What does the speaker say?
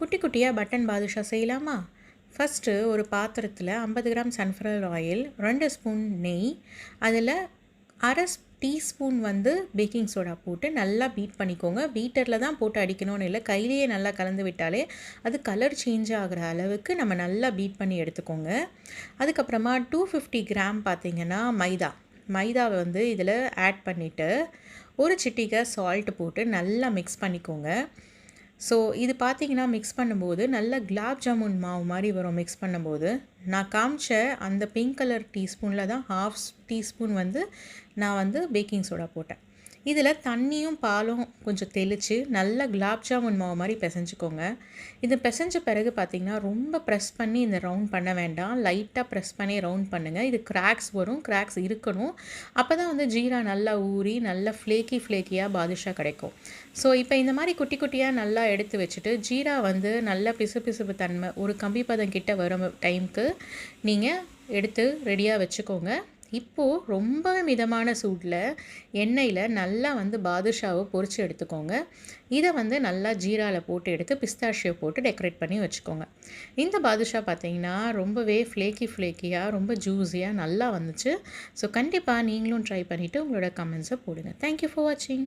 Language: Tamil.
குட்டி குட்டியாக பட்டன் பாதுஷா செய்யலாமா? ஃபஸ்ட்டு ஒரு பாத்திரத்தில் 50 கிராம் சன்ஃப்ளவர் ஆயில், 2 ஸ்பூன் நெய், அதில் அரை டீஸ்பூன் பேக்கிங் சோடா போட்டு நல்லா பீட் பண்ணிக்கோங்க. பீட்டரில் தான் போட்டு அடிக்கணும்னு இல்லை, கையிலேயே நல்லா கலந்து விட்டாலே அது கலர் சேஞ்ச் ஆகிற அளவுக்கு நம்ம நல்லா பீட் பண்ணி எடுத்துக்கோங்க. அதுக்கப்புறமா 250 கிராம் பார்த்திங்கன்னா மைதாவை இதில் ஆட் பண்ணிவிட்டு ஒரு சிட்டிகை சால்ட் போட்டு நல்லா மிக்ஸ் பண்ணிக்கோங்க. ஸோ இது பார்த்திங்கன்னா மிக்ஸ் பண்ணும்போது நல்ல குலாப் ஜாமுன் மாவு மாதிரி வரும். மிக்ஸ் பண்ணும்போது நான் காமிச்ச அந்த பிங்க் கலர் டீஸ்பூனில் தான் ½ டீஸ்பூன் நான் பேக்கிங் சோடா போட்டேன். இதில் தண்ணியும் பாலும் கொஞ்சம் தெளித்து நல்லா குலாப் ஜாமுன் மாவு மாதிரி பிசைஞ்சிக்கோங்க. இது பிசைஞ்ச பிறகு பார்த்திங்கன்னா ரொம்ப ப்ரெஸ் பண்ணி இந்த ரவுண்ட் பண்ண வேண்டாம், லைட்டாக ப்ரெஸ் பண்ணி ரவுண்ட் பண்ணுங்கள். இது கிராக்ஸ் வரும், கிராக்ஸ் இருக்கணும். அப்போ தான் ஜீரா நல்லா ஊறி நல்லா ஃப்ளேக்கியாக பாதுஷா கிடைக்கும். ஸோ இப்போ இந்த மாதிரி குட்டி குட்டியாக நல்லா எடுத்து வச்சுட்டு ஜீரா நல்லா பிசுபிசுப்பு தன்மை ஒரு கம்பி பதம் கிட்ட வரும் டைமுக்கு நீங்கள் எடுத்து ரெடியாக வச்சுக்கோங்க. இப்போது ரொம்பவே மிதமான சூட்டில் எண்ணெயில் நல்லா பாதுஷாவை பொரித்து எடுத்துக்கோங்க. இதை நல்லா ஜீராவில் போட்டு எடுத்து பிஸ்தாஷியோ போட்டு டெக்கரேட் பண்ணி வச்சுக்கோங்க. இந்த பாதுஷா பார்த்திங்கன்னா ரொம்பவே ஃப்ளேக்கியாக ரொம்ப ஜூஸியாக நல்லா வந்துச்சு. ஸோ கண்டிப்பாக நீங்களும் ட்ரை பண்ணிவிட்டு உங்களோட கமெண்ட்ஸை போடுங்க. தேங்க்யூ ஃபார் வாட்சிங்.